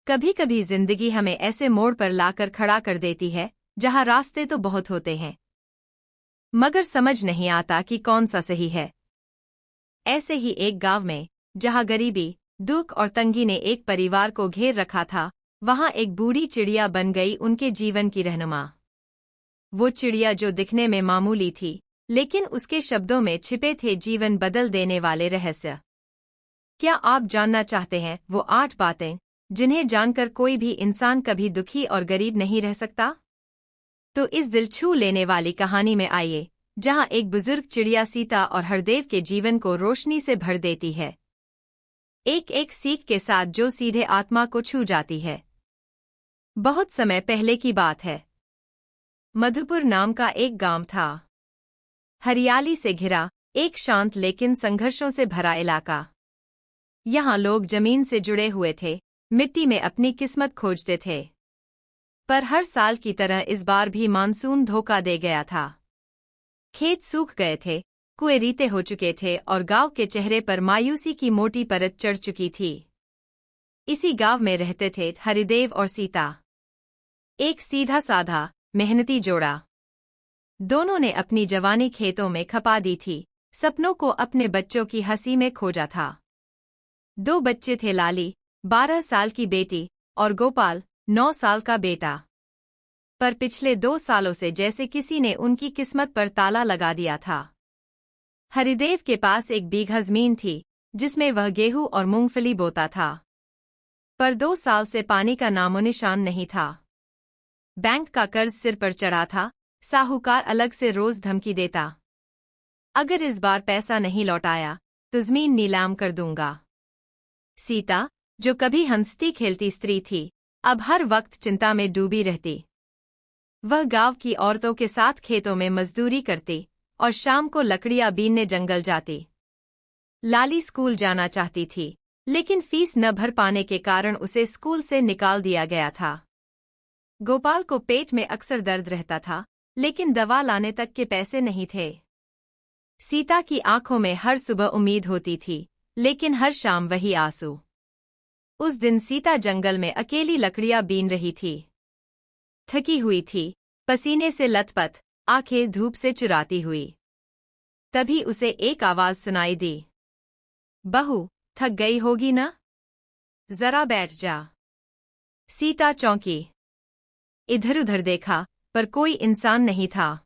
कभी कभी जिंदगी हमें ऐसे मोड़ पर लाकर खड़ा कर देती है जहां रास्ते तो बहुत होते हैं, मगर समझ नहीं आता कि कौन सा सही है। ऐसे ही एक गांव में, जहां गरीबी, दुख और तंगी ने एक परिवार को घेर रखा था, वहां एक बूढ़ी चिड़िया बन गई उनके जीवन की रहनुमा। वो चिड़िया जो दिखने में मामूली थी, लेकिन उसके शब्दों में छिपे थे जीवन बदल देने वाले रहस्य। क्या आप जानना चाहते हैं वो 8 बातें जिन्हें जानकर कोई भी इंसान कभी दुखी और गरीब नहीं रह सकता? तो इस दिल छू लेने वाली कहानी में आइए, जहां एक बुजुर्ग चिड़िया सीता और हरदेव के जीवन को रोशनी से भर देती है, एक एक सीख के साथ जो सीधे आत्मा को छू जाती है। बहुत समय पहले की बात है। मधुपुर नाम का एक गांव था। हरियाली से घिरा, एक शांत लेकिन संघर्षों से भरा इलाका। यहाँ लोग जमीन से जुड़े हुए थे, मिट्टी में अपनी किस्मत खोजते थे। पर हर साल की तरह इस बार भी मानसून धोखा दे गया था। खेत सूख गए थे, कुएं रीते हो चुके थे और गांव के चेहरे पर मायूसी की मोटी परत चढ़ चुकी थी। इसी गांव में रहते थे हरिदेव और सीता, एक सीधा साधा मेहनती जोड़ा। दोनों ने अपनी जवानी खेतों में खपा दी थी, सपनों को अपने बच्चों की हंसी में खोजा था। 2 बच्चे थे, लाली 12 साल की बेटी और गोपाल 9 साल का बेटा। पर पिछले 2 सालों से जैसे किसी ने उनकी किस्मत पर ताला लगा दिया था। हरिदेव के पास 1 बीघा जमीन थी, जिसमें वह गेहूं और मूंगफली बोता था। पर 2 साल से पानी का नामोनिशान नहीं था। बैंक का कर्ज सिर पर चढ़ा था, साहूकार अलग से रोज धमकी देता, अगर इस बार पैसा नहीं लौटाया तो जमीन नीलाम कर दूंगा। सीता, जो कभी हंसती खेलती स्त्री थी, अब हर वक्त चिंता में डूबी रहती। वह गांव की औरतों के साथ खेतों में मजदूरी करती और शाम को लकड़ियां बीनने जंगल जाती। लाली स्कूल जाना चाहती थी, लेकिन फीस न भर पाने के कारण उसे स्कूल से निकाल दिया गया था। गोपाल को पेट में अक्सर दर्द रहता था, लेकिन दवा लाने तक के पैसे नहीं थे। सीता की आंखों में हर सुबह उम्मीद होती थी, लेकिन हर शाम वही आंसू। उस दिन सीता जंगल में अकेली लकड़ियां बीन रही थी। थकी हुई थी, पसीने से लथपथ, आंखें धूप से चुराती हुई। तभी उसे एक आवाज सुनाई दी, बहू, थक गई होगी ना? जरा बैठ जा। सीता चौंकी, इधर उधर देखा, पर कोई इंसान नहीं था।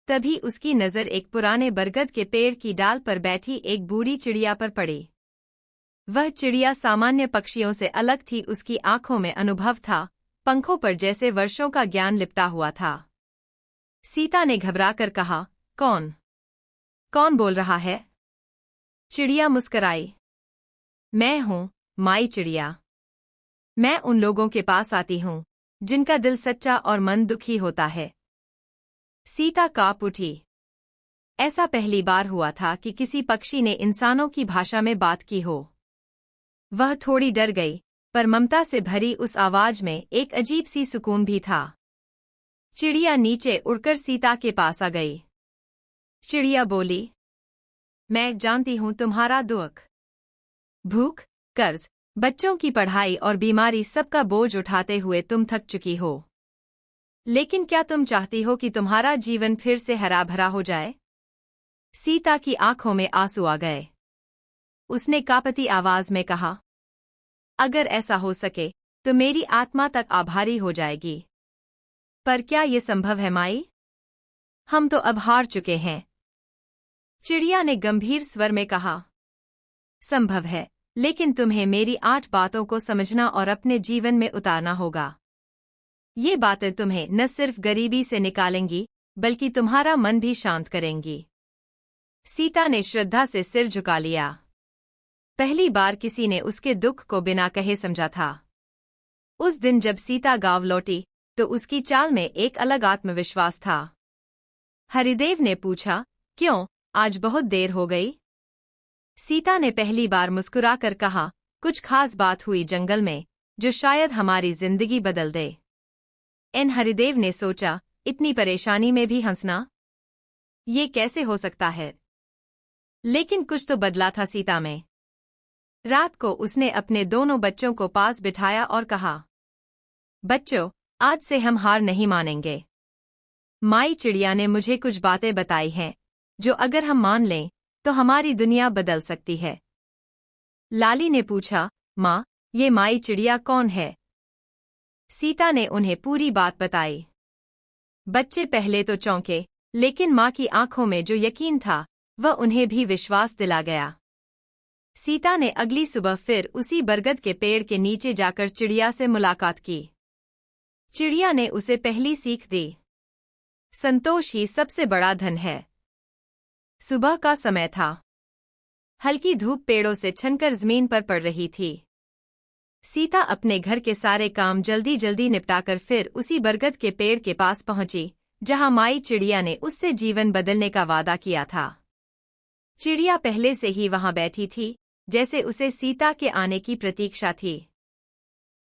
तभी उसकी नजर एक पुराने बरगद के पेड़ की डाल पर बैठी एक बूढ़ी चिड़िया पर पड़ी। वह चिड़िया सामान्य पक्षियों से अलग थी, उसकी आंखों में अनुभव था, पंखों पर जैसे वर्षों का ज्ञान लिपटा हुआ था। सीता ने घबराकर कहा, कौन कौन बोल रहा है? चिड़िया मुस्कराई, मैं हूं, माई चिड़िया। मैं उन लोगों के पास आती हूं जिनका दिल सच्चा और मन दुखी होता है। सीता कांप उठी। ऐसा पहली बार हुआ था कि किसी पक्षी ने इंसानों की भाषा में बात की हो। वह थोड़ी डर गई, पर ममता से भरी उस आवाज में एक अजीब सी सुकून भी था। चिड़िया नीचे उड़कर सीता के पास आ गई। चिड़िया बोली, मैं जानती हूं तुम्हारा दुख। भूख, कर्ज, बच्चों की पढ़ाई और बीमारी, सबका बोझ उठाते हुए तुम थक चुकी हो। लेकिन क्या तुम चाहती हो कि तुम्हारा जीवन फिर से हरा भरा हो जाए? सीता की आंखों में आंसू आ गए। उसने कांपती आवाज में कहा, अगर ऐसा हो सके तो मेरी आत्मा तक आभारी हो जाएगी। पर क्या ये संभव है माई? हम तो अब हार चुके हैं। चिड़िया ने गंभीर स्वर में कहा, संभव है, लेकिन तुम्हें मेरी 8 बातों को समझना और अपने जीवन में उतारना होगा। ये बातें तुम्हें न सिर्फ गरीबी से निकालेंगी, बल्कि तुम्हारा मन भी शांत करेंगी। सीता ने श्रद्धा से सिर झुका लिया। पहली बार किसी ने उसके दुख को बिना कहे समझा था। उस दिन जब सीता गांव लौटी, तो उसकी चाल में एक अलग आत्मविश्वास था। हरिदेव ने पूछा, क्यों, आज बहुत देर हो गई? सीता ने पहली बार मुस्कुराकर कहा, कुछ खास बात हुई जंगल में, जो शायद हमारी जिंदगी बदल दे। हरिदेव ने सोचा, इतनी परेशानी में भी हंसना? ये कैसे हो सकता है? लेकिन कुछ तो बदला था सीता में। रात को उसने अपने दोनों बच्चों को पास बिठाया और कहा, बच्चों, आज से हम हार नहीं मानेंगे। माई चिड़िया ने मुझे कुछ बातें बताई हैं, जो अगर हम मान लें तो हमारी दुनिया बदल सकती है। लाली ने पूछा, माँ, ये माई चिड़िया कौन है? सीता ने उन्हें पूरी बात बताई। बच्चे पहले तो चौंके, लेकिन माँ की आंखों में जो यकीन था वह उन्हें भी विश्वास दिला गया। सीता ने अगली सुबह फिर उसी बरगद के पेड़ के नीचे जाकर चिड़िया से मुलाकात की। चिड़िया ने उसे पहली सीख दी, संतोष ही सबसे बड़ा धन है। सुबह का समय था। हल्की धूप पेड़ों से छनकर जमीन पर पड़ रही थी। सीता अपने घर के सारे काम जल्दी जल्दी निपटाकर फिर उसी बरगद के पेड़ के पास पहुंची, जहां माई चिड़िया ने उससे जीवन बदलने का वादा किया था। चिड़िया पहले से ही वहां बैठी थी, जैसे उसे सीता के आने की प्रतीक्षा थी।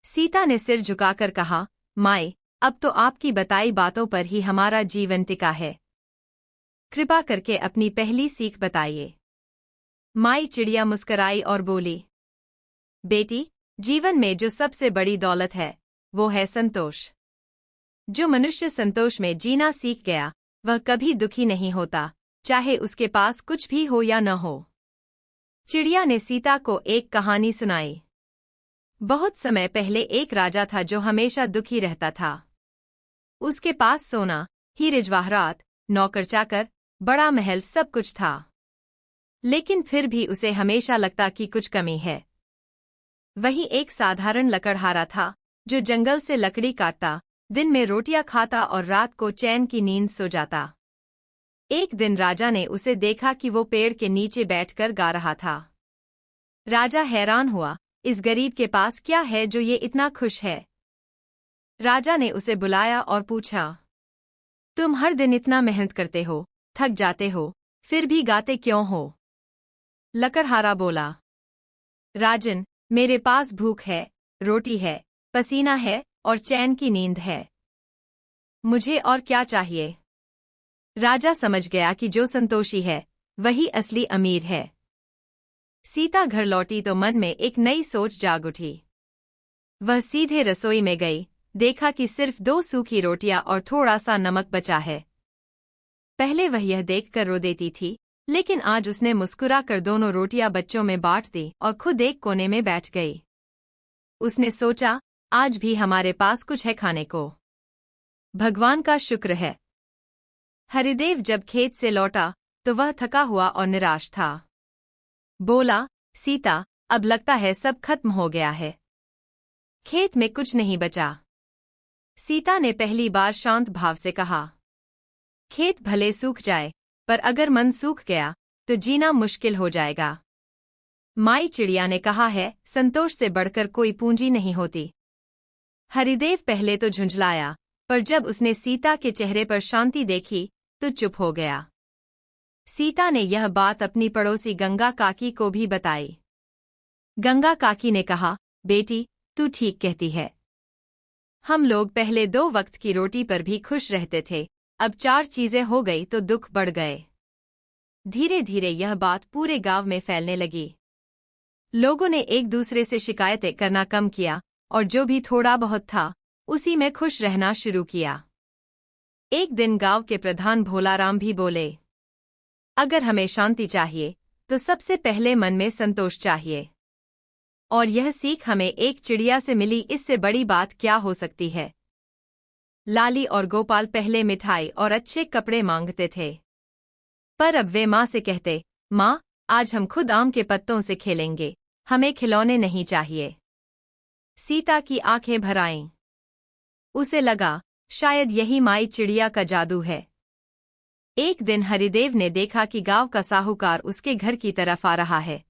सीता ने सिर झुकाकर कहा, माई, अब तो आपकी बताई बातों पर ही हमारा जीवन टिका है। कृपा करके अपनी पहली सीख बताइए। माई चिड़िया मुस्कुराई और बोली, बेटी, जीवन में जो सबसे बड़ी दौलत है वो है संतोष। जो मनुष्य संतोष में जीना सीख गया वह कभी दुखी नहीं होता, चाहे उसके पास कुछ भी हो या न हो। चिड़िया ने सीता को एक कहानी सुनाई। बहुत समय पहले एक राजा था जो हमेशा दुखी रहता था। उसके पास सोना, हीरे जवाहरात, नौकर चाकर, बड़ा महल सब कुछ था। लेकिन फिर भी उसे हमेशा लगता कि कुछ कमी है। वही एक साधारण लकड़हारा था जो जंगल से लकड़ी काटता, दिन में रोटियां खाता और रात को चैन की नींद सो जाता। एक दिन राजा ने उसे देखा कि वो पेड़ के नीचे बैठकर गा रहा था। राजा हैरान हुआ, इस गरीब के पास क्या है जो ये इतना खुश है? राजा ने उसे बुलाया और पूछा, तुम हर दिन इतना मेहनत करते हो, थक जाते हो, फिर भी गाते क्यों हो? लकड़हारा बोला, राजन, मेरे पास भूख है, रोटी है, पसीना है और चैन की नींद है। मुझे और क्या चाहिए? राजा समझ गया कि जो संतोषी है वही असली अमीर है। सीता घर लौटी तो मन में एक नई सोच जाग उठी। वह सीधे रसोई में गई, देखा कि सिर्फ 2 सूखी रोटियां और थोड़ा सा नमक बचा है। पहले वह यह देखकर रो देती थी, लेकिन आज उसने मुस्कुराकर दोनों रोटियां बच्चों में बांट दी और खुद एक कोने में बैठ गई। उसने सोचा, आज भी हमारे पास कुछ है खाने को। भगवान का शुक्र है। हरिदेव जब खेत से लौटा तो वह थका हुआ और निराश था। बोला, सीता, अब लगता है सब खत्म हो गया है। खेत में कुछ नहीं बचा। सीता ने पहली बार शांत भाव से कहा, खेत भले सूख जाए, पर अगर मन सूख गया तो जीना मुश्किल हो जाएगा। माई चिड़िया ने कहा है, संतोष से बढ़कर कोई पूंजी नहीं होती। हरिदेव पहले तो झुंझलाया, पर जब उसने सीता के चेहरे पर शांति देखी तो चुप हो गया। सीता ने यह बात अपनी पड़ोसी गंगा काकी को भी बताई। गंगा काकी ने कहा, बेटी, तू ठीक कहती है। हम लोग पहले 2 वक्त की रोटी पर भी खुश रहते थे, अब 4 चीजें हो गई तो दुख बढ़ गए। धीरे धीरे यह बात पूरे गांव में फैलने लगी। लोगों ने एक दूसरे से शिकायतें करना कम किया और जो भी थोड़ा बहुत था उसी में खुश रहना शुरू किया। एक दिन गांव के प्रधान भोलाराम भी बोले, अगर हमें शांति चाहिए तो सबसे पहले मन में संतोष चाहिए। और यह सीख हमें एक चिड़िया से मिली, इससे बड़ी बात क्या हो सकती है। लाली और गोपाल पहले मिठाई और अच्छे कपड़े मांगते थे, पर अब वे माँ से कहते, माँ, आज हम खुद आम के पत्तों से खेलेंगे, हमें खिलौने नहीं चाहिए। सीता की आंखें भर आईं। उसे लगा, शायद यही माई चिड़िया का जादू है। एक दिन हरिदेव ने देखा कि गांव का साहूकार उसके घर की तरफ आ रहा है।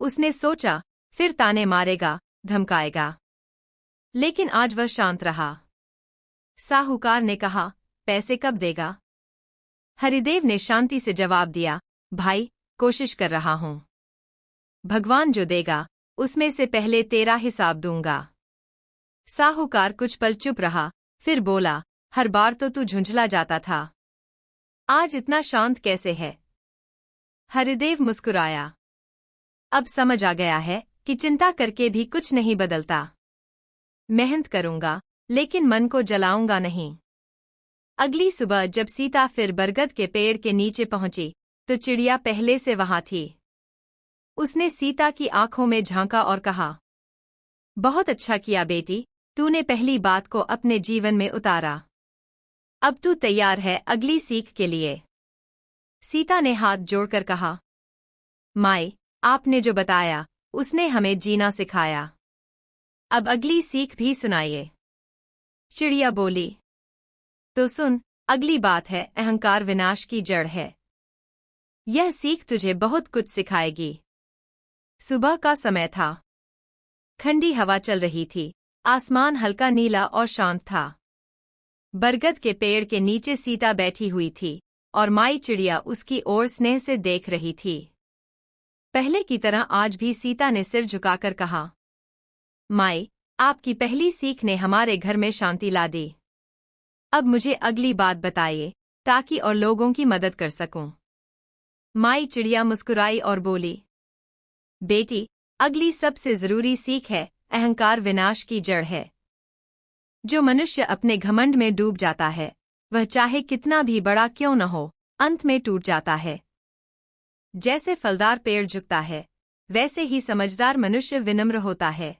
उसने सोचा, फिर ताने मारेगा, धमकाएगा। लेकिन आज वह शांत रहा। साहूकार ने कहा, पैसे कब देगा? हरिदेव ने शांति से जवाब दिया, भाई, कोशिश कर रहा हूं। भगवान जो देगा उसमें से पहले तेरा हिसाब दूंगा। साहूकार कुछ पल चुप रहा, फिर बोला, हर बार तो तू झुंझला जाता था, आज इतना शांत कैसे है? हरिदेव मुस्कुराया। अब समझ आ गया है कि चिंता करके भी कुछ नहीं बदलता। मेहनत करूंगा, लेकिन मन को जलाऊंगा नहीं। अगली सुबह जब सीता फिर बरगद के पेड़ के नीचे पहुंची, तो चिड़िया पहले से वहां थी। उसने सीता की आंखों में झांका और कहा, बहुत अच्छा किया बेटी, तूने पहली बात को अपने जीवन में उतारा। अब तू तैयार है अगली सीख के लिए। सीता ने हाथ जोड़कर कहा, माई, आपने जो बताया उसने हमें जीना सिखाया। अब अगली सीख भी सुनाइए। चिड़िया बोली, तो सुन, अगली बात है अहंकार विनाश की जड़ है। यह सीख तुझे बहुत कुछ सिखाएगी। सुबह का समय था। ठंडी हवा चल रही थी। आसमान हल्का नीला और शांत था। बरगद के पेड़ के नीचे सीता बैठी हुई थी और माई चिड़िया उसकी ओर स्नेह से देख रही थी। पहले की तरह आज भी सीता ने सिर झुकाकर कहा, माई, आपकी पहली सीख ने हमारे घर में शांति ला दी। अब मुझे अगली बात बताइए ताकि और लोगों की मदद कर सकूं। माई चिड़िया मुस्कुराई और बोली, बेटी, अगली सबसे जरूरी सीख है अहंकार विनाश की जड़ है। जो मनुष्य अपने घमंड में डूब जाता है, वह चाहे कितना भी बड़ा क्यों न हो, अंत में टूट जाता है। जैसे फलदार पेड़ झुकता है, वैसे ही समझदार मनुष्य विनम्र होता है।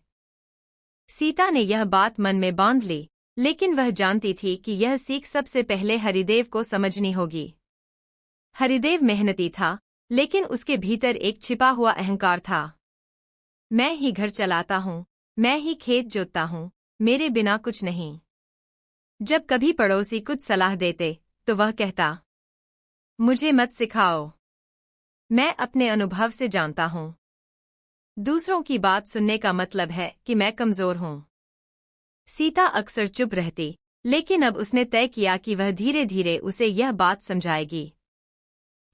सीता ने यह बात मन में बांध ली, लेकिन वह जानती थी कि यह सीख सबसे पहले हरिदेव को समझनी होगी। हरिदेव मेहनती था, लेकिन उसके भीतर एक छिपा हुआ अहंकार था। मैं ही घर चलाता हूँ, मैं ही खेत जोतता हूँ, मेरे बिना कुछ नहीं। जब कभी पड़ोसी कुछ सलाह देते तो वह कहता, मुझे मत सिखाओ, मैं अपने अनुभव से जानता हूँ। दूसरों की बात सुनने का मतलब है कि मैं कमजोर हूँ। सीता अक्सर चुप रहती, लेकिन अब उसने तय किया कि वह धीरे धीरे उसे यह बात समझाएगी।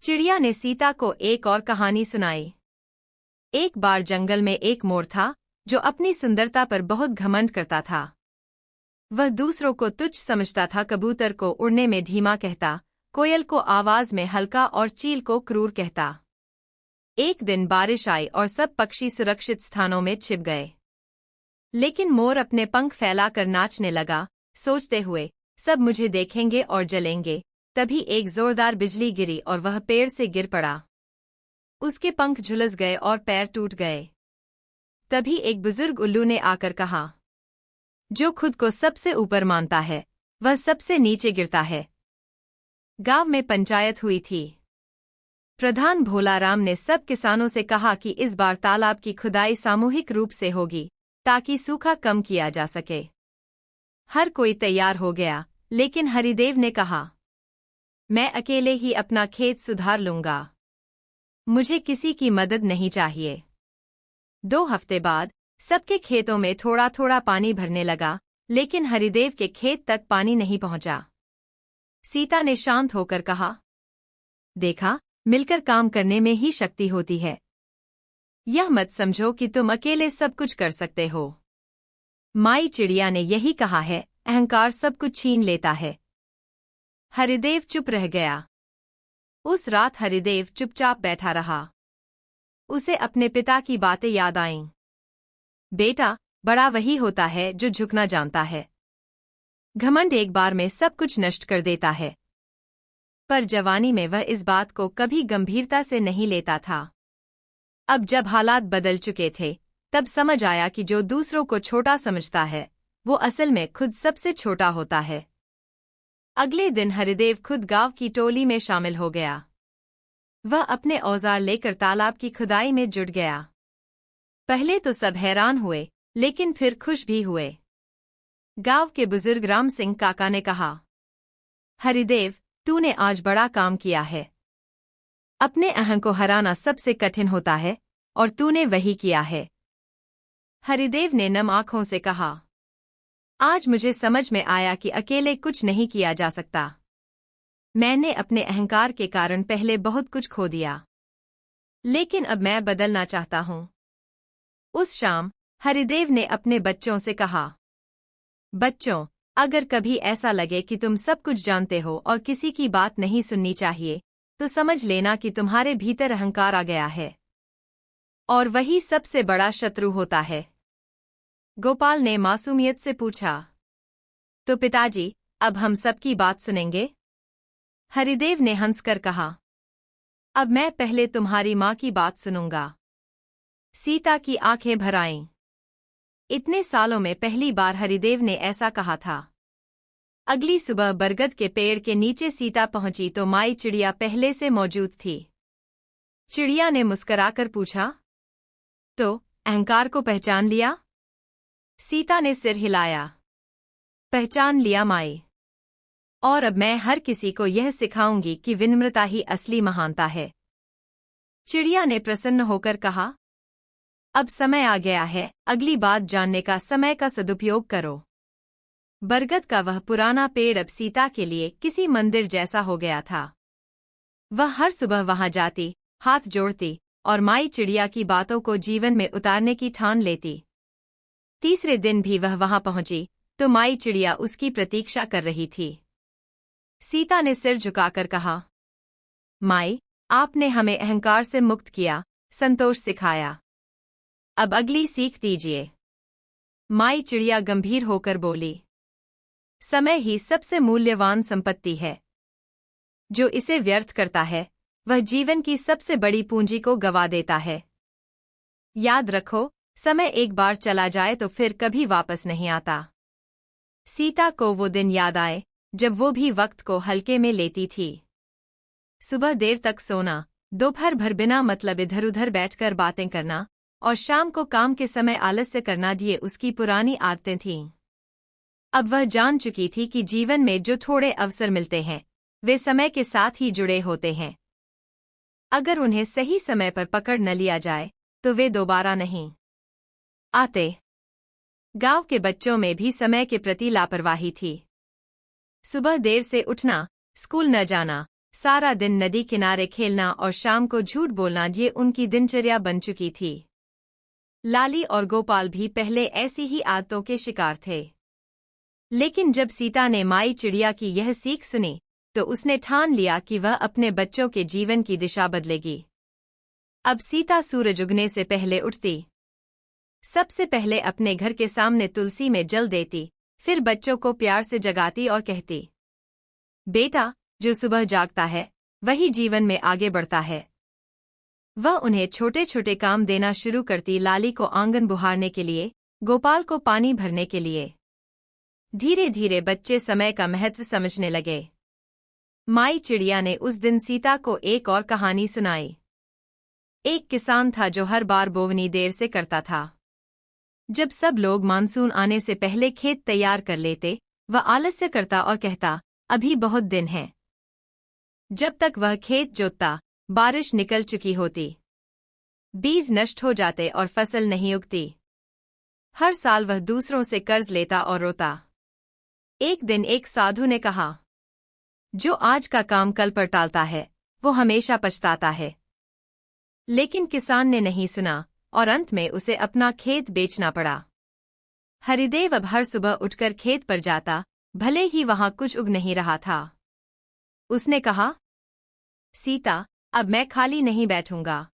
चिड़िया ने सीता को एक और कहानी सुनाई। एक बार जंगल में एक मोर था जो अपनी सुंदरता पर बहुत घमंड करता था। वह दूसरों को तुच्छ समझता था, कबूतर को उड़ने में धीमा कहता, कोयल को आवाज में हल्का और चील को क्रूर कहता। एक दिन बारिश आई और सब पक्षी सुरक्षित स्थानों में छिप गए। लेकिन मोर अपने पंख फैलाकर नाचने लगा, सोचते हुए, सब मुझे देखेंगे और जलेंगे। तभी एक जोरदार बिजली गिरी और वह पेड़ से गिर पड़ा। उसके पंख झुलस गए और पैर टूट गए। तभी एक बुजुर्ग उल्लू ने आकर कहा, जो खुद को सबसे ऊपर मानता है, वह सबसे नीचे गिरता है। गांव में पंचायत हुई थी। प्रधान भोलाराम ने सब किसानों से कहा कि इस बार तालाब की खुदाई सामूहिक रूप से होगी, ताकि सूखा कम किया जा सके। हर कोई तैयार हो गया, लेकिन हरिदेव ने कहा, मैं अकेले ही अपना खेत सुधार लूंगा, मुझे किसी की मदद नहीं चाहिए। 2 हफ्ते बाद सबके खेतों में थोड़ा थोड़ा पानी भरने लगा, लेकिन हरिदेव के खेत तक पानी नहीं पहुंचा। सीता ने शांत होकर कहा, देखा, मिलकर काम करने में ही शक्ति होती है। यह मत समझो कि तुम अकेले सब कुछ कर सकते हो। माई चिड़िया ने यही कहा है, अहंकार सब कुछ छीन लेता है। हरिदेव चुप रह गया। उस रात हरिदेव चुपचाप बैठा रहा। उसे अपने पिता की बातें याद आईं। बेटा, बड़ा वही होता है जो झुकना जानता है। घमंड एक बार में सब कुछ नष्ट कर देता है। पर जवानी में वह इस बात को कभी गंभीरता से नहीं लेता था। अब जब हालात बदल चुके थे, तब समझ आया कि जो दूसरों को छोटा समझता है, वो असल में खुद सबसे छोटा होता है। अगले दिन हरिदेव खुद गांव की टोली में शामिल हो गया। वह अपने औजार लेकर तालाब की खुदाई में जुट गया। पहले तो सब हैरान हुए, लेकिन फिर खुश भी हुए। गांव के बुजुर्ग राम सिंह काका ने कहा, हरिदेव, तूने आज बड़ा काम किया है। अपने अहं को हराना सबसे कठिन होता है, और तूने वही किया है। हरिदेव ने नम आंखों से कहा, आज मुझे समझ में आया कि अकेले कुछ नहीं किया जा सकता। मैंने अपने अहंकार के कारण पहले बहुत कुछ खो दिया, लेकिन अब मैं बदलना चाहता हूं। उस शाम हरिदेव ने अपने बच्चों से कहा, बच्चों, अगर कभी ऐसा लगे कि तुम सब कुछ जानते हो और किसी की बात नहीं सुननी चाहिए, तो समझ लेना कि तुम्हारे भीतर अहंकार आ गया है। और वही सबसे बड़ा शत्रु होता है। गोपाल ने मासूमियत से पूछा, तो पिताजी, अब हम सबकी बात सुनेंगे? हरिदेव ने हंसकर कहा, अब मैं पहले तुम्हारी माँ की बात सुनूंगा। सीता की आंखें भर आईं। इतने सालों में पहली बार हरिदेव ने ऐसा कहा था। अगली सुबह बरगद के पेड़ के नीचे सीता पहुंची तो माई चिड़िया पहले से मौजूद थी। चिड़िया ने मुस्कुराकर पूछा, तो अहंकार को पहचान लिया? सीता ने सिर हिलाया। पहचान लिया माई। और अब मैं हर किसी को यह सिखाऊंगी कि विनम्रता ही असली महानता है। चिड़िया ने प्रसन्न होकर कहा, अब समय आ गया है, अगली बात जानने का, समय का सदुपयोग करो। बरगद का वह पुराना पेड़ अब सीता के लिए किसी मंदिर जैसा हो गया था। वह हर सुबह वहां जाती, हाथ जोड़ती और माई चिड़िया की बातों को जीवन में उतारने की ठान लेती। तीसरे दिन भी वह वहां पहुंची तो माई चिड़िया उसकी प्रतीक्षा कर रही थी। सीता ने सिर झुकाकर कहा, माई, आपने हमें अहंकार से मुक्त किया, संतोष सिखाया। अब अगली सीख दीजिए। माई चिड़िया गंभीर होकर बोली, समय ही सबसे मूल्यवान संपत्ति है। जो इसे व्यर्थ करता है वह जीवन की सबसे बड़ी पूंजी को गवा देता है। याद रखो, समय एक बार चला जाए तो फिर कभी वापस नहीं आता। सीता को वो दिन याद आए जब वो भी वक्त को हल्के में लेती थी। सुबह देर तक सोना, दोपहर भर बिना मतलब इधर उधर बैठकर बातें करना और शाम को काम के समय आलस्य करना, ये उसकी पुरानी आदतें थीं। अब वह जान चुकी थी कि जीवन में जो थोड़े अवसर मिलते हैं वे समय के साथ ही जुड़े होते हैं। अगर उन्हें सही समय पर पकड़ न लिया जाए तो वे दोबारा नहीं आते। गांव के बच्चों में भी समय के प्रति लापरवाही थी। सुबह देर से उठना, स्कूल न जाना, सारा दिन नदी किनारे खेलना और शाम को झूठ बोलना, ये उनकी दिनचर्या बन चुकी थी। लाली और गोपाल भी पहले ऐसी ही आदतों के शिकार थे। लेकिन जब सीता ने माई चिड़िया की यह सीख सुनी तो उसने ठान लिया कि वह अपने बच्चों के जीवन की दिशा बदलेगी। अब सीता सूरज उगने से पहले उठती। सबसे पहले अपने घर के सामने तुलसी में जल देती, फिर बच्चों को प्यार से जगाती और कहती, बेटा, जो सुबह जागता है वही जीवन में आगे बढ़ता है। वह उन्हें छोटे छोटे काम देना शुरू करती, लाली को आंगन बुहारने के लिए, गोपाल को पानी भरने के लिए। धीरे धीरे बच्चे समय का महत्व समझने लगे। माई चिड़िया ने उस दिन सीता को एक और कहानी सुनाई। एक किसान था जो हर बार बोवनी देर से करता था। जब सब लोग मानसून आने से पहले खेत तैयार कर लेते, वह आलस्य करता और कहता, अभी बहुत दिन हैं। जब तक वह खेत जोतता, बारिश निकल चुकी होती, बीज नष्ट हो जाते और फसल नहीं उगती। हर साल वह दूसरों से कर्ज लेता और रोता। एक दिन एक साधु ने कहा, जो आज का काम कल पर टालता है वो हमेशा पछताता है। लेकिन किसान ने नहीं सुना और अंत में उसे अपना खेत बेचना पड़ा। हरिदेव अब हर सुबह उठकर खेत पर जाता, भले ही वहां कुछ उग नहीं रहा था। उसने कहा, सीता, अब मैं खाली नहीं बैठूंगा।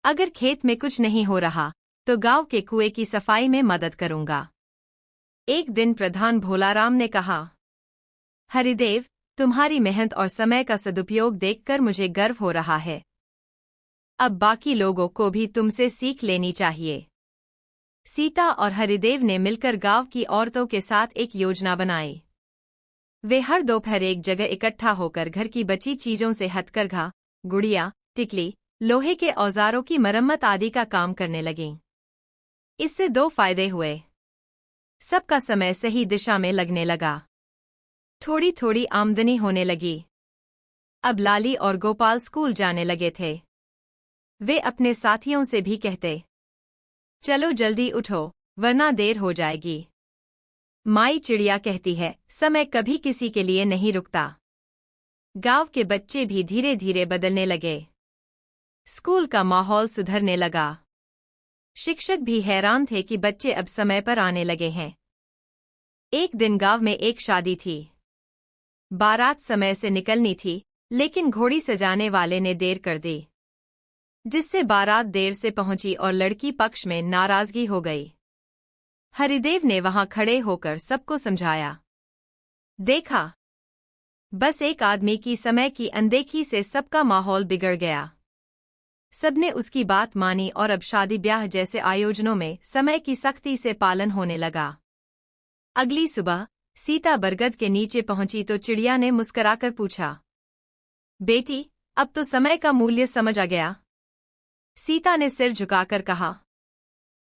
अगर खेत में कुछ नहीं हो रहा तो गांव के कुएं की सफाई में मदद करूंगा। एक दिन प्रधान भोलाराम ने कहा, हरिदेव, तुम्हारी मेहनत और समय का सदुपयोग देखकर मुझे गर्व हो रहा है। अब बाकी लोगों को भी तुमसे सीख लेनी चाहिए। सीता और हरिदेव ने मिलकर गांव की औरतों के साथ एक योजना बनाई। वे हर दोपहर एक जगह इकट्ठा होकर घर की बची चीजों से हथकरघा, गुड़िया, टिकली, लोहे के औजारों की मरम्मत आदि का काम करने लगीं। इससे दो फायदे हुए। सबका समय सही दिशा में लगने लगा। थोड़ी थोड़ी आमदनी होने लगी। अब लाली और गोपाल स्कूल जाने लगे थे। वे अपने साथियों से भी कहते, चलो जल्दी उठो वरना देर हो जाएगी। माई चिड़िया कहती है, समय कभी किसी के लिए नहीं रुकता। गांव के बच्चे भी धीरे धीरे बदलने लगे। स्कूल का माहौल सुधरने लगा। शिक्षक भी हैरान थे कि बच्चे अब समय पर आने लगे हैं। एक दिन गांव में एक शादी थी। बारात समय से निकलनी थी, लेकिन घोड़ी सजाने वाले ने देर कर दी। जिससे बारात देर से पहुंची और लड़की पक्ष में नाराजगी हो गई। हरिदेव ने वहां खड़े होकर सबको समझाया। देखा, बस एक आदमी की समय की अनदेखी से सबका माहौल बिगड़ गया। सबने उसकी बात मानी और अब शादी ब्याह जैसे आयोजनों में समय की सख्ती से पालन होने लगा। अगली सुबह सीता बरगद के नीचे पहुंची तो चिड़िया ने मुस्कुराकर पूछा, बेटी, अब तो समय का मूल्य समझ आ गया? सीता ने सिर झुकाकर कहा,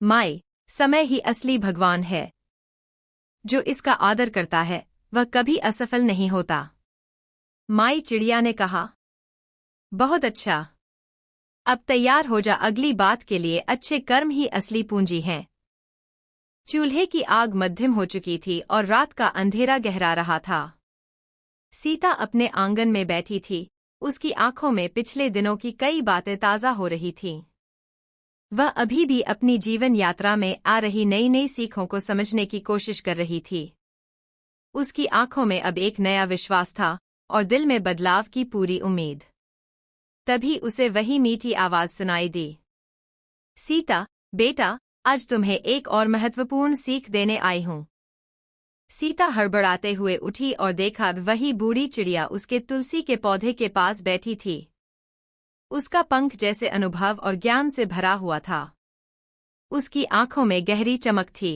माई, समय ही असली भगवान है। जो इसका आदर करता है वह कभी असफल नहीं होता। माई चिड़िया ने कहा, बहुत अच्छा। अब तैयार हो जा, अगली बात के लिए अच्छे कर्म ही असली पूंजी हैं। चूल्हे की आग मध्यम हो चुकी थी और रात का अंधेरा गहरा रहा था। सीता अपने आंगन में बैठी थी, उसकी आंखों में पिछले दिनों की कई बातें ताज़ा हो रही थीं। वह अभी भी अपनी जीवन यात्रा में आ रही नई नई सीखों को समझने की कोशिश कर रही थी। उसकी आंखों में अब एक नया विश्वास था और दिल में बदलाव की पूरी उम्मीद। तभी उसे वही मीठी आवाज सुनाई दी, सीता, बेटा, आज तुम्हें एक और महत्वपूर्ण सीख देने आई हूं। सीता हड़बड़ाते हुए उठी और देखा वही बूढ़ी चिड़िया उसके तुलसी के पौधे के पास बैठी थी। उसका पंख जैसे अनुभव और ज्ञान से भरा हुआ था। उसकी आंखों में गहरी चमक थी।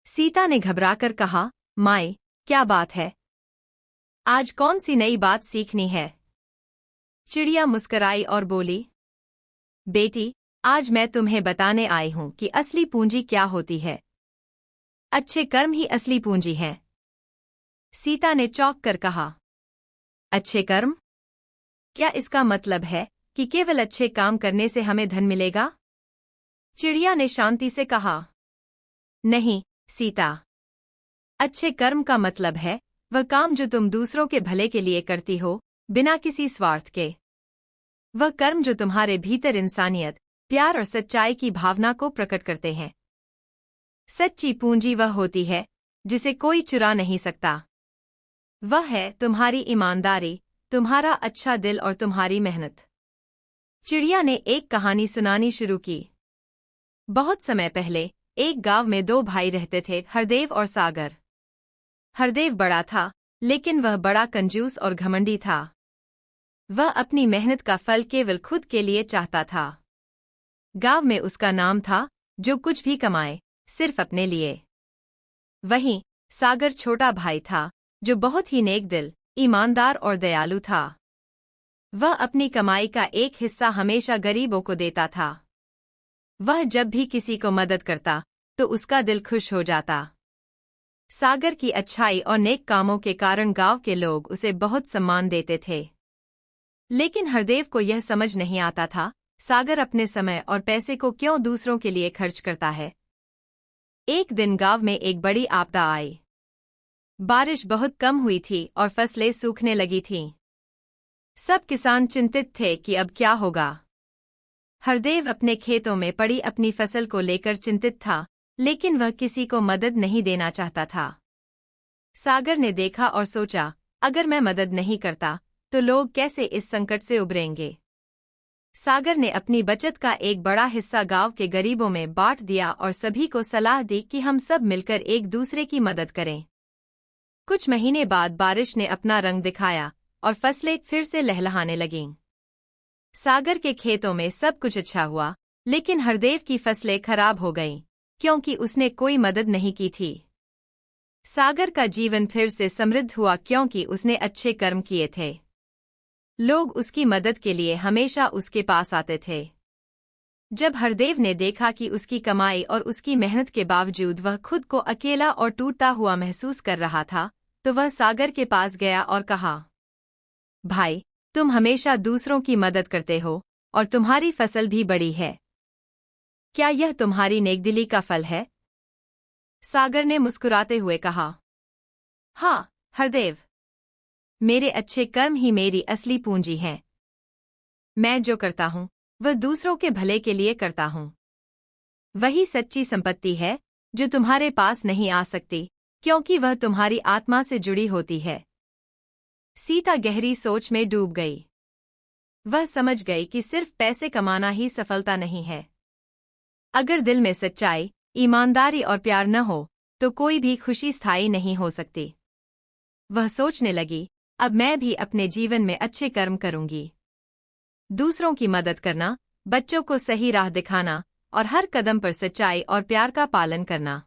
सीता ने घबराकर कहा, माए, क्या बात है? आज कौन सी नई बात सीखनी है? चिड़िया मुस्कुराई और बोली, बेटी, आज मैं तुम्हें बताने आई हूं कि असली पूंजी क्या होती है। अच्छे कर्म ही असली पूंजी हैं। सीता ने चौंक कर कहा, अच्छे कर्म? क्या इसका मतलब है कि केवल अच्छे काम करने से हमें धन मिलेगा? चिड़िया ने शांति से कहा, नहीं सीता, अच्छे कर्म का मतलब है वह काम जो तुम दूसरों के भले के लिए करती हो, बिना किसी स्वार्थ के। वह कर्म जो तुम्हारे भीतर इंसानियत, प्यार और सच्चाई की भावना को प्रकट करते हैं। सच्ची पूंजी वह होती है जिसे कोई चुरा नहीं सकता। वह है तुम्हारी ईमानदारी, तुम्हारा अच्छा दिल और तुम्हारी मेहनत। चिड़िया ने एक कहानी सुनानी शुरू की। बहुत समय पहले एक गांव में दो भाई रहते थे, हरदेव और सागर। हरदेव बड़ा था, लेकिन वह बड़ा कंजूस और घमंडी था। वह अपनी मेहनत का फल केवल खुद के लिए चाहता था। गांव में उसका नाम था, जो कुछ भी कमाए सिर्फ अपने लिए। वहीं सागर छोटा भाई था, जो बहुत ही नेक दिल, ईमानदार और दयालु था। वह अपनी कमाई का एक हिस्सा हमेशा गरीबों को देता था। वह जब भी किसी को मदद करता तो उसका दिल खुश हो जाता। सागर की अच्छाई और नेक कामों के कारण गांव के लोग उसे बहुत सम्मान देते थे। लेकिन हरदेव को यह समझ नहीं आता था, सागर अपने समय और पैसे को क्यों दूसरों के लिए खर्च करता है। एक दिन गांव में एक बड़ी आपदा आई। बारिश बहुत कम हुई थी और फसलें सूखने लगी थीं। सब किसान चिंतित थे कि अब क्या होगा। हरदेव अपने खेतों में पड़ी अपनी फसल को लेकर चिंतित था, लेकिन वह किसी को मदद नहीं देना चाहता था। सागर ने देखा और सोचा, अगर मैं मदद नहीं करता तो लोग कैसे इस संकट से उबरेंगे। सागर ने अपनी बचत का एक बड़ा हिस्सा गांव के गरीबों में बांट दिया और सभी को सलाह दी कि हम सब मिलकर एक दूसरे की मदद करें। कुछ महीने बाद बारिश ने अपना रंग दिखाया और फसलें फिर से लहलहाने लगीं। सागर के खेतों में सब कुछ अच्छा हुआ, लेकिन हरदेव की फसलें खराब हो गईं, क्योंकि उसने कोई मदद नहीं की थी। सागर का जीवन फिर से समृद्ध हुआ क्योंकि उसने अच्छे कर्म किए थे। लोग उसकी मदद के लिए हमेशा उसके पास आते थे। जब हरदेव ने देखा कि उसकी कमाई और उसकी मेहनत के बावजूद वह खुद को अकेला और टूटता हुआ महसूस कर रहा था, तो वह सागर के पास गया और कहा, भाई, तुम हमेशा दूसरों की मदद करते हो और तुम्हारी फसल भी बड़ी है। क्या यह तुम्हारी नेकदिली का फल है? सागर ने मुस्कुराते हुए कहा, हाँ हरदेव, मेरे अच्छे कर्म ही मेरी असली पूंजी हैं। मैं जो करता हूँ वह दूसरों के भले के लिए करता हूँ। वही सच्ची संपत्ति है जो तुम्हारे पास नहीं आ सकती, क्योंकि वह तुम्हारी आत्मा से जुड़ी होती है। सीता गहरी सोच में डूब गई। वह समझ गई कि सिर्फ पैसे कमाना ही सफलता नहीं है। अगर दिल में सच्चाई, ईमानदारी और प्यार न हो तो कोई भी खुशी स्थायी नहीं हो सकती। वह सोचने लगी, अब मैं भी अपने जीवन में अच्छे कर्म करूंगी। दूसरों की मदद करना, बच्चों को सही राह दिखाना और हर कदम पर सच्चाई और प्यार का पालन करना,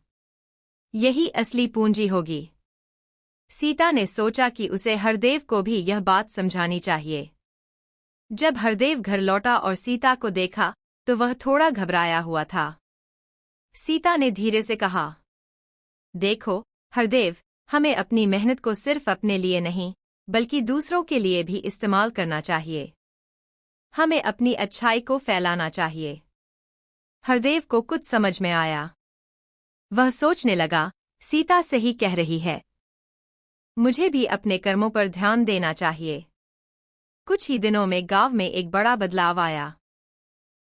यही असली पूंजी होगी। सीता ने सोचा कि उसे हरदेव को भी यह बात समझानी चाहिए। जब हरदेव घर लौटा और सीता को देखा तो वह थोड़ा घबराया हुआ था। सीता ने धीरे से कहा, देखो हरदेव, हमें अपनी मेहनत को सिर्फ अपने लिए नहीं बल्कि दूसरों के लिए भी इस्तेमाल करना चाहिए। हमें अपनी अच्छाई को फैलाना चाहिए। हरदेव को कुछ समझ में आया। वह सोचने लगा, सीता सही कह रही है, मुझे भी अपने कर्मों पर ध्यान देना चाहिए। कुछ ही दिनों में गांव में एक बड़ा बदलाव आया।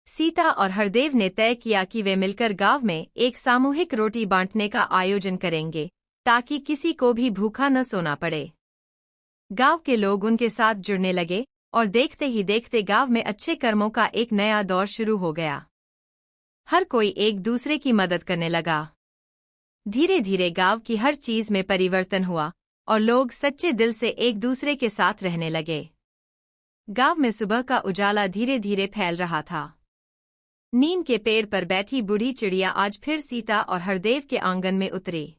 सीता और हरदेव ने तय किया कि वे मिलकर गांव में एक सामूहिक रोटी बांटने का आयोजन करेंगे ताकि किसी को भी भूखा न सोना पड़े। गांव के लोग उनके साथ जुड़ने लगे और देखते ही देखते गांव में अच्छे कर्मों का एक नया दौर शुरू हो गया। हर कोई एक दूसरे की मदद करने लगा। धीरे धीरे गांव की हर चीज में परिवर्तन हुआ और लोग सच्चे दिल से एक दूसरे के साथ रहने लगे। गांव में सुबह का उजाला धीरे धीरे फैल रहा था। नीम के पेड़ पर बैठी बूढ़ी चिड़िया आज फिर सीता और हरदेव के आंगन में उतरी।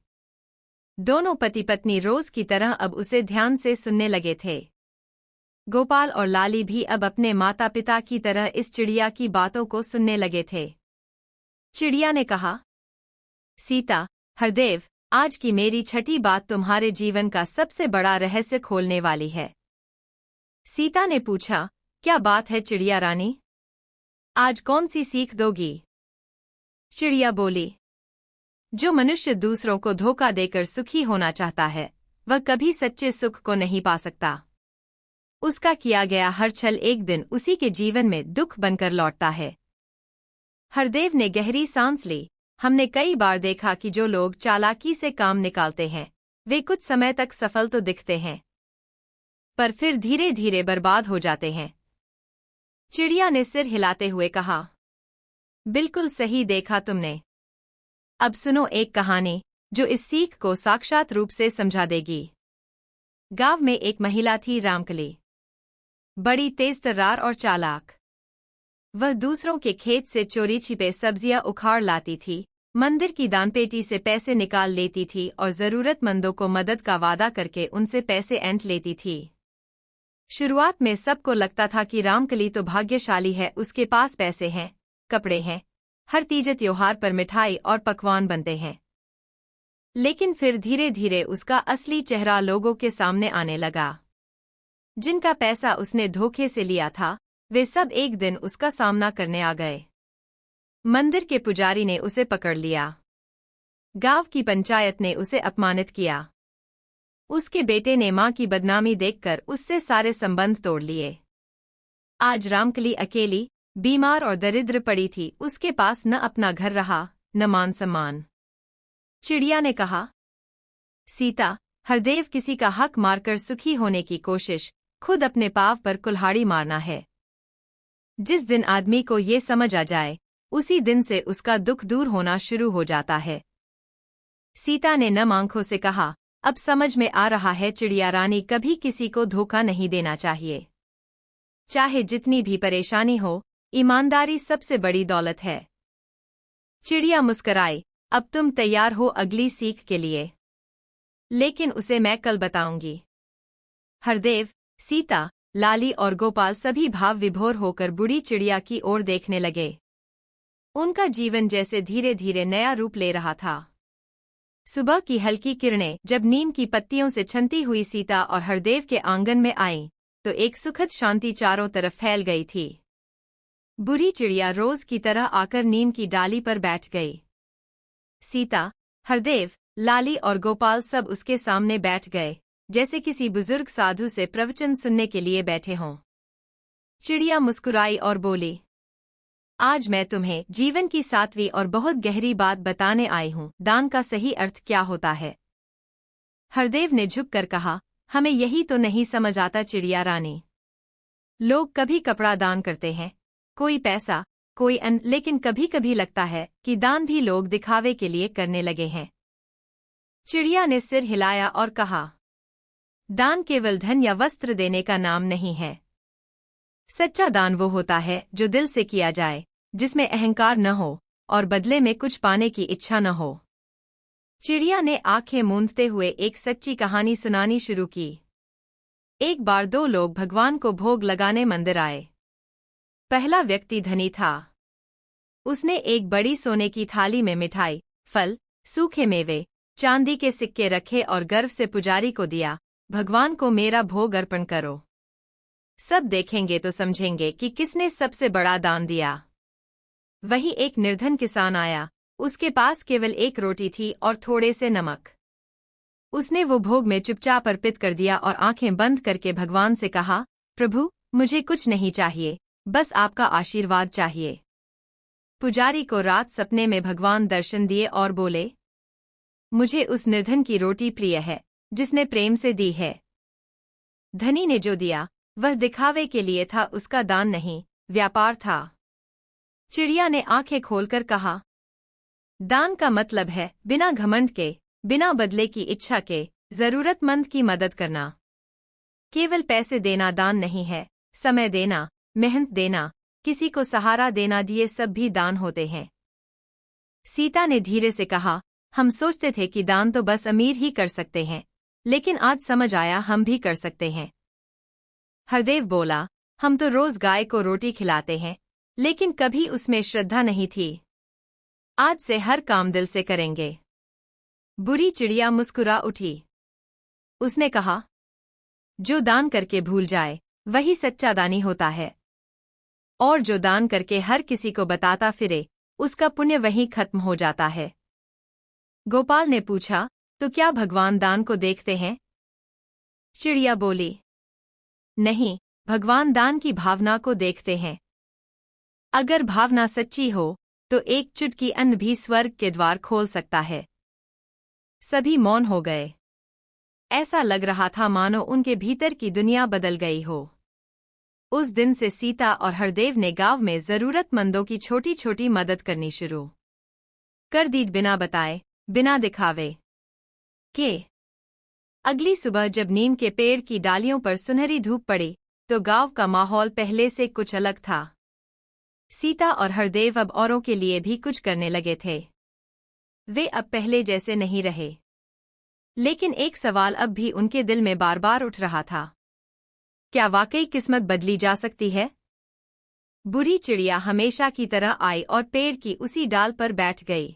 दोनों पति पत्नी रोज की तरह अब उसे ध्यान से सुनने लगे थे। गोपाल और लाली भी अब अपने माता पिता की तरह इस चिड़िया की बातों को सुनने लगे थे। चिड़िया ने कहा, सीता, हरदेव, आज की मेरी छठी बात तुम्हारे जीवन का सबसे बड़ा रहस्य खोलने वाली है। सीता ने पूछा, क्या बात है चिड़िया रानी? आज कौन सी सीख दोगी? चिड़िया बोली, जो मनुष्य दूसरों को धोखा देकर सुखी होना चाहता है वह कभी सच्चे सुख को नहीं पा सकता। उसका किया गया हर छल एक दिन उसी के जीवन में दुख बनकर लौटता है। हरदेव ने गहरी सांस ली। हमने कई बार देखा कि जो लोग चालाकी से काम निकालते हैं वे कुछ समय तक सफल तो दिखते हैं पर फिर धीरे धीरे बर्बाद हो जाते हैं। चिड़िया ने सिर हिलाते हुए कहा, बिल्कुल सही देखा तुमने। अब सुनो एक कहानी जो इस सीख को साक्षात रूप से समझा देगी। गांव में एक महिला थी, रामकली। बड़ी तेज-तर्रार और चालाक। वह दूसरों के खेत से चोरी छिपे सब्जियां उखाड़ लाती थी, मंदिर की दानपेटी से पैसे निकाल लेती थी और जरूरतमंदों को मदद का वादा करके उनसे पैसे ऐंठ लेती थी। शुरुआत में सबको लगता था कि रामकली तो भाग्यशाली है, उसके पास पैसे हैं, कपड़े हैं, हर तीज त्योहार पर मिठाई और पकवान बनते हैं। लेकिन फिर धीरे धीरे उसका असली चेहरा लोगों के सामने आने लगा। जिनका पैसा उसने धोखे से लिया था वे सब एक दिन उसका सामना करने आ गए। मंदिर के पुजारी ने उसे पकड़ लिया। गांव की पंचायत ने उसे अपमानित किया। उसके बेटे ने मां की बदनामी देखकर उससे सारे संबंध तोड़ लिए। आज रामकली अकेली, बीमार और दरिद्र पड़ी थी। उसके पास न अपना घर रहा, न मान सम्मान। चिड़िया ने कहा, सीता, हरदेव किसी का हक मारकर सुखी होने की कोशिश खुद अपने पांव पर कुल्हाड़ी मारना है। जिस दिन आदमी को ये समझ आ जाए उसी दिन से उसका दुख दूर होना शुरू हो जाता है। सीता ने नम आंखों से कहा, अब समझ में आ रहा है चिड़िया रानी, कभी किसी को धोखा नहीं देना चाहिए। चाहे जितनी भी परेशानी हो, ईमानदारी सबसे बड़ी दौलत है। चिड़िया मुस्कराई, अब तुम तैयार हो अगली सीख के लिए? लेकिन उसे मैं कल बताऊंगी। हरदेव, सीता, लाली और गोपाल सभी भाव विभोर होकर बूढ़ी चिड़िया की ओर देखने लगे। उनका जीवन जैसे धीरे धीरे नया रूप ले रहा था। सुबह की हल्की किरणें जब नीम की पत्तियों से छनती हुई सीता और हरदेव के आंगन में आईं, तो एक सुखद शांति चारों तरफ फैल गई थी। बूढ़ी चिड़िया रोज की तरह आकर नीम की डाली पर बैठ गई। सीता, हरदेव, लाली और गोपाल सब उसके सामने बैठ गए, जैसे किसी बुजुर्ग साधु से प्रवचन सुनने के लिए बैठे हों। चिड़िया मुस्कुराई और बोली, आज मैं तुम्हें जीवन की सातवीं और बहुत गहरी बात बताने आई हूँ, दान का सही अर्थ क्या होता है। हरदेव ने झुककर कहा, हमें यही तो नहीं समझ आता चिड़िया रानी। लोग कभी कपड़ा दान करते हैं, कोई पैसा, कोई अन्न, लेकिन कभी कभी लगता है कि दान भी लोग दिखावे के लिए करने लगे हैं। चिड़िया ने सिर हिलाया और कहा, दान केवल धन या वस्त्र देने का नाम नहीं है। सच्चा दान वो होता है जो दिल से किया जाए, जिसमें अहंकार न हो और बदले में कुछ पाने की इच्छा न हो। चिड़िया ने आंखें मूंदते हुए एक सच्ची कहानी सुनानी शुरू की। एक बार दो लोग भगवान को भोग लगाने मंदिर आए। पहला व्यक्ति धनी था। उसने एक बड़ी सोने की थाली में मिठाई, फल, सूखे मेवे, चांदी के सिक्के रखे और गर्व से पुजारी को दिया, भगवान को मेरा भोग अर्पण करो। सब देखेंगे तो समझेंगे कि किसने सबसे बड़ा दान दिया। वहीं एक निर्धन किसान आया। उसके पास केवल एक रोटी थी और थोड़े से नमक। उसने वो भोग में चुपचाप अर्पित कर दिया और आंखें बंद करके भगवान से कहा, प्रभु, मुझे कुछ नहीं चाहिए, बस आपका आशीर्वाद चाहिए। पुजारी को रात सपने में भगवान दर्शन दिए और बोले, मुझे उस निर्धन की रोटी प्रिय है, जिसने प्रेम से दी है। धनी ने जो दिया वह दिखावे के लिए था, उसका दान नहीं, व्यापार था। चिड़िया ने आंखें खोलकर कहा, दान का मतलब है बिना घमंड के, बिना बदले की इच्छा के, जरूरतमंद की मदद करना। केवल पैसे देना दान नहीं है, समय देना, मेहनत देना, किसी को सहारा देना, ये सब भी दान होते हैं। सीता ने धीरे से कहा, हम सोचते थे कि दान तो बस अमीर ही कर सकते हैं, लेकिन आज समझ आया हम भी कर सकते हैं। हरदेव बोला, हम तो रोज गाय को रोटी खिलाते हैं, लेकिन कभी उसमें श्रद्धा नहीं थी। आज से हर काम दिल से करेंगे। बुरी चिड़िया मुस्कुरा उठी। उसने कहा, जो दान करके भूल जाए वही सच्चा दानी होता है, और जो दान करके हर किसी को बताता फिरे उसका पुण्य वहीं खत्म हो जाता है। गोपाल ने पूछा, तो क्या भगवान दान को देखते हैं? चिड़िया बोली, नहीं, भगवान दान की भावना को देखते हैं। अगर भावना सच्ची हो तो एक चुटकी अन्न भी स्वर्ग के द्वार खोल सकता है। सभी मौन हो गए। ऐसा लग रहा था मानो उनके भीतर की दुनिया बदल गई हो। उस दिन से सीता और हरदेव ने गांव में जरूरतमंदों की छोटी छोटी मदद करनी शुरू कर दी, बिना बताए, बिना दिखावे के। अगली सुबह जब नीम के पेड़ की डालियों पर सुनहरी धूप पड़ी तो गांव का माहौल पहले से कुछ अलग था। सीता और हरदेव अब औरों के लिए भी कुछ करने लगे थे। वे अब पहले जैसे नहीं रहे, लेकिन एक सवाल अब भी उनके दिल में बार बार उठ रहा था, क्या वाकई किस्मत बदली जा सकती है? बुरी चिड़िया हमेशा की तरह आई और पेड़ की उसी डाल पर बैठ गई।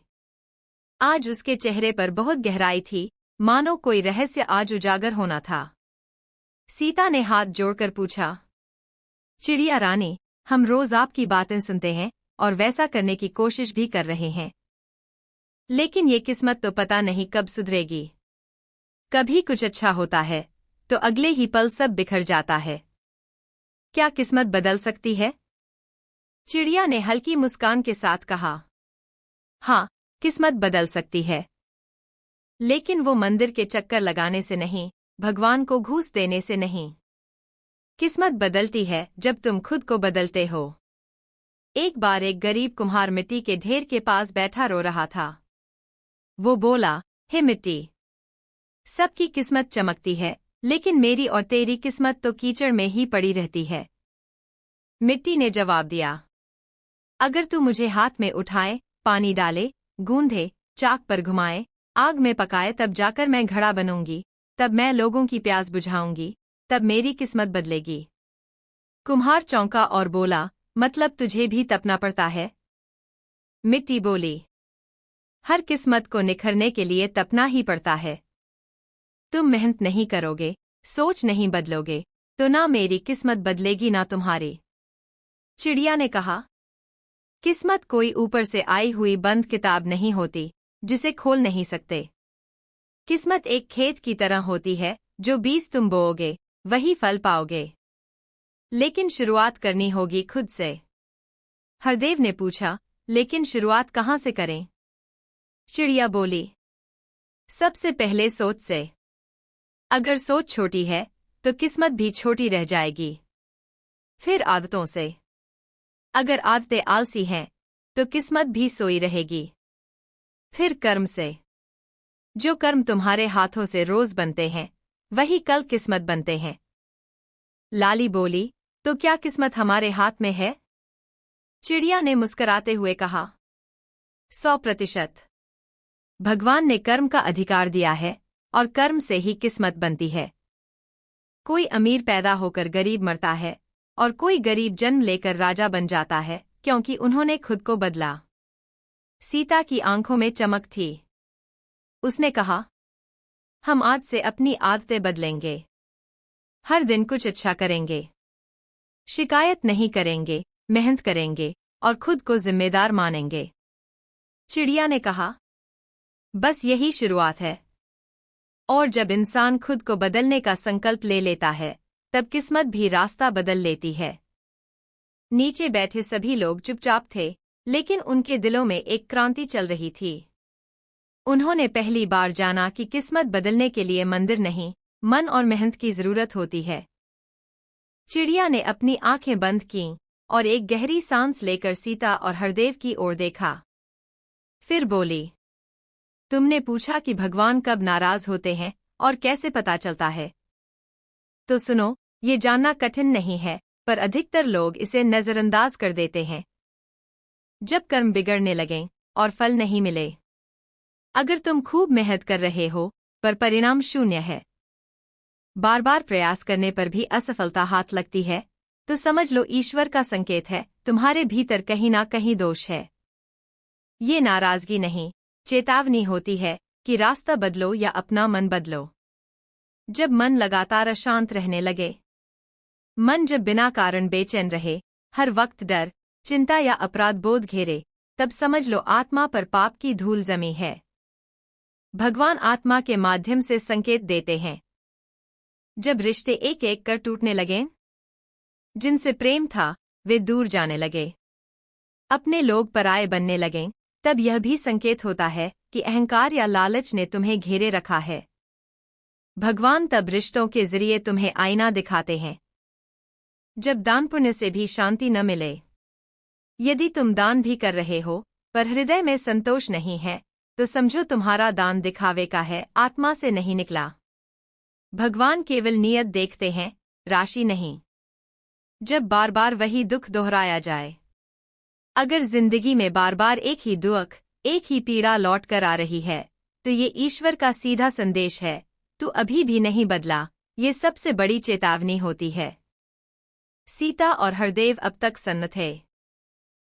आज उसके चेहरे पर बहुत गहराई थी, मानो कोई रहस्य आज उजागर होना था। सीता ने हाथ जोड़कर पूछा, चिड़िया रानी, हम रोज आपकी बातें सुनते हैं और वैसा करने की कोशिश भी कर रहे हैं, लेकिन ये किस्मत तो पता नहीं कब सुधरेगी। कभी कुछ अच्छा होता है तो अगले ही पल सब बिखर जाता है। क्या किस्मत बदल सकती है? चिड़िया ने हल्की मुस्कान के साथ कहा, हाँ, किस्मत बदल सकती है, लेकिन वो मंदिर के चक्कर लगाने से नहीं, भगवान को घूस देने से नहीं। किस्मत बदलती है जब तुम खुद को बदलते हो। एक बार एक गरीब कुम्हार मिट्टी के ढेर के पास बैठा रो रहा था। वो बोला, हे मिट्टी, सबकी किस्मत चमकती है, लेकिन मेरी और तेरी किस्मत तो कीचड़ में ही पड़ी रहती है। मिट्टी ने जवाब दिया, अगर तू मुझे हाथ में उठाए, पानी डाले, गूंधे, चाक पर घुमाए, आग में पकाए, तब जाकर मैं घड़ा बनूंगी, तब मैं लोगों की प्यास बुझाऊंगी, तब मेरी किस्मत बदलेगी। कुम्हार चौंका और बोला, मतलब तुझे भी तपना पड़ता है? मिट्टी बोली, हर किस्मत को निखरने के लिए तपना ही पड़ता है। तुम मेहनत नहीं करोगे, सोच नहीं बदलोगे, तो ना मेरी किस्मत बदलेगी ना तुम्हारी। चिड़िया ने कहा, किस्मत कोई ऊपर से आई हुई बंद किताब नहीं होती, जिसे खोल नहीं सकते। किस्मत एक खेत की तरह होती है, जो बीज तुम बोओगे वही फल पाओगे, लेकिन शुरुआत करनी होगी खुद से। हरदेव ने पूछा, लेकिन शुरुआत कहाँ से करें? चिड़िया बोली, सबसे पहले सोच से। अगर सोच छोटी है तो किस्मत भी छोटी रह जाएगी। फिर आदतों से। अगर आदतें आलसी हैं तो किस्मत भी सोई रहेगी। फिर कर्म से। जो कर्म तुम्हारे हाथों से रोज बनते हैं वही कल किस्मत बनते हैं। लाली बोली, तो क्या किस्मत हमारे हाथ में है? चिड़िया ने मुस्कुराते हुए कहा, 100%। भगवान ने कर्म का अधिकार दिया है और कर्म से ही किस्मत बनती है। कोई अमीर पैदा होकर गरीब मरता है और कोई गरीब जन्म लेकर राजा बन जाता है क्योंकि उन्होंने खुद को बदला। सीता की आंखों में चमक थी। उसने कहा, हम आज से अपनी आदतें बदलेंगे। हर दिन कुछ अच्छा करेंगे। शिकायत नहीं करेंगे, मेहनत करेंगे और खुद को जिम्मेदार मानेंगे। चिड़िया ने कहा, बस यही शुरुआत है। और जब इंसान खुद को बदलने का संकल्प ले लेता है तब किस्मत भी रास्ता बदल लेती है। नीचे बैठे सभी लोग चुपचाप थे, लेकिन उनके दिलों में एक क्रांति चल रही थी। उन्होंने पहली बार जाना कि किस्मत बदलने के लिए मंदिर नहीं, मन और मेहनत की जरूरत होती है। चिड़िया ने अपनी आंखें बंद कीं और एक गहरी सांस लेकर सीता और हरदेव की ओर देखा। फिर बोली, तुमने पूछा कि भगवान कब नाराज होते हैं और कैसे पता चलता है। तो सुनो, ये जानना कठिन नहीं है, पर अधिकतर लोग इसे नजरअंदाज कर देते हैं। जब कर्म बिगड़ने लगें और फल नहीं मिले। अगर तुम खूब मेहनत कर रहे हो पर परिणाम शून्य है, बार बार प्रयास करने पर भी असफलता हाथ लगती है, तो समझ लो ईश्वर का संकेत है, तुम्हारे भीतर कहीं ना कहीं दोष है। ये नाराजगी नहीं, चेतावनी होती है कि रास्ता बदलो या अपना मन बदलो। जब मन लगातार अशांत रहने लगे, मन जब बिना कारण बेचैन रहे, हर वक्त डर, चिंता या अपराध बोध घेरे, तब समझ लो आत्मा पर पाप की धूल जमी है। भगवान आत्मा के माध्यम से संकेत देते हैं। जब रिश्ते एक एक कर टूटने लगे, जिनसे प्रेम था वे दूर जाने लगे, अपने लोग पराये बनने लगे, तब यह भी संकेत होता है कि अहंकार या लालच ने तुम्हें घेरे रखा है। भगवान तब रिश्तों के जरिए तुम्हें आईना दिखाते हैं। जब दान पुण्य से भी शांति न मिले, यदि तुम दान भी कर रहे हो पर हृदय में संतोष नहीं है, तो समझो तुम्हारा दान दिखावे का है, आत्मा से नहीं निकला। भगवान केवल नियत देखते हैं, राशि नहीं। जब बार बार वही दुख दोहराया जाए, अगर जिंदगी में बार बार एक ही दुख, एक ही पीड़ा लौट कर आ रही है, तो ये ईश्वर का सीधा संदेश है, तू अभी भी नहीं बदला। ये सबसे बड़ी चेतावनी होती है। सीता और हरदेव अब तक सन्न थे।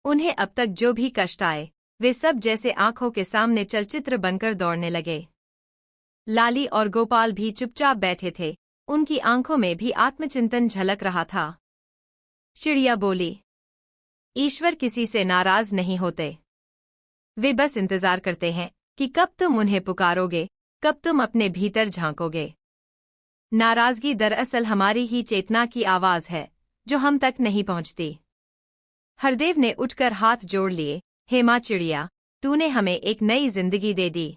उन्हें अब तक जो भी कष्ट आए, वे सब जैसे आंखों के सामने चलचित्र बनकर दौड़ने लगे। लाली और गोपाल भी चुपचाप बैठे थे, उनकी आंखों में भी आत्मचिंतन झलक रहा था। चिड़िया बोली, ईश्वर किसी से नाराज नहीं होते। वे बस इंतजार करते हैं कि कब तुम उन्हें पुकारोगे, कब तुम अपने भीतर झांकोगे। नाराजगी दरअसल हमारी ही चेतना की आवाज है, जो हम तक नहीं पहुंचती। हरदेव ने उठकर हाथ जोड़ लिए, हे मां चिड़िया, तूने हमें एक नई जिंदगी दे दी।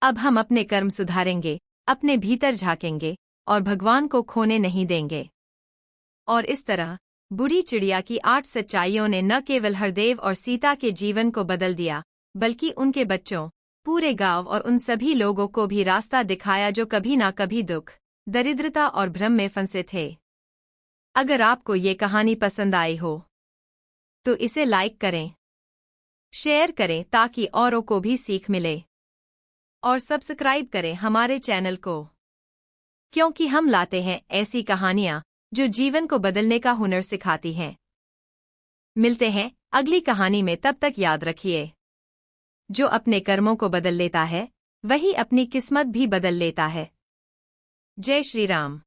अब हम अपने कर्म सुधारेंगे, अपने भीतर झांकेंगे और भगवान को खोने नहीं देंगे। और इस तरह बूढ़ी चिड़िया की 8 सच्चाइयों ने न केवल हरदेव और सीता के जीवन को बदल दिया, बल्कि उनके बच्चों, पूरे गांव और उन सभी लोगों को भी रास्ता दिखाया जो कभी ना कभी दुख, दरिद्रता और भ्रम में फंसे थे। अगर आपको ये कहानी पसंद आई हो तो इसे लाइक करें, शेयर करें ताकि औरों को भी सीख मिले, और सब्सक्राइब करें हमारे चैनल को, क्योंकि हम लाते हैं ऐसी कहानियां जो जीवन को बदलने का हुनर सिखाती हैं। मिलते हैं अगली कहानी में, तब तक याद रखिए, जो अपने कर्मों को बदल लेता है वही अपनी किस्मत भी बदल लेता है। जय श्री राम।